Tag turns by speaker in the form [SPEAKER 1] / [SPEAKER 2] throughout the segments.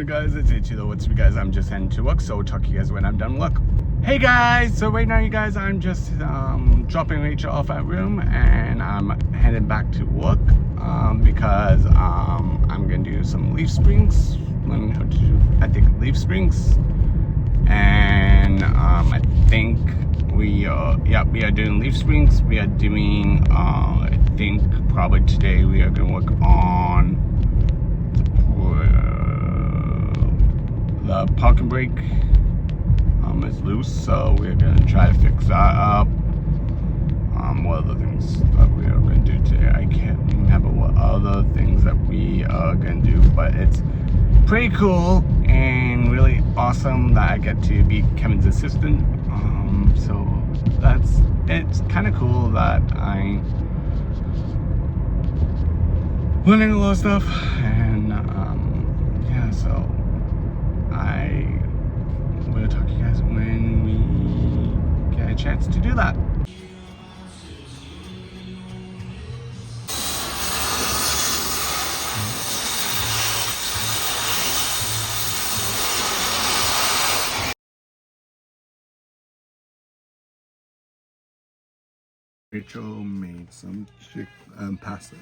[SPEAKER 1] morning, guys. It's Ichiro. What's up, guys? I'm just heading to work, so I'll talk to you guys when I'm done work. Hey guys, so right now, you guys, I'm just dropping Rachel off at room, and I'm headed back to work because I'm gonna do some leaf springs. Learning how to do, I think, leaf springs, and I think we are doing leaf springs. We are doing I think probably today we are gonna work on the parking brake is loose, so we're gonna try to fix that up. What other things that we are gonna do today? I can't remember what other things that we are gonna do, but it's pretty cool and really awesome that I get to be Kevin's assistant. So it's kind of cool that I'm learning a lot of stuff, and yeah, so I will talk to you guys when we get a chance to do that. Rachel made some pasta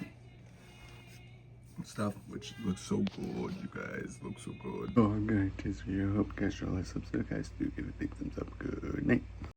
[SPEAKER 1] stuff, which looks so good, you guys. Looks so good. So I'm going to taste video. Hope you guys enjoy. Subscribe, guys. Do give it a big thumbs up. Good night.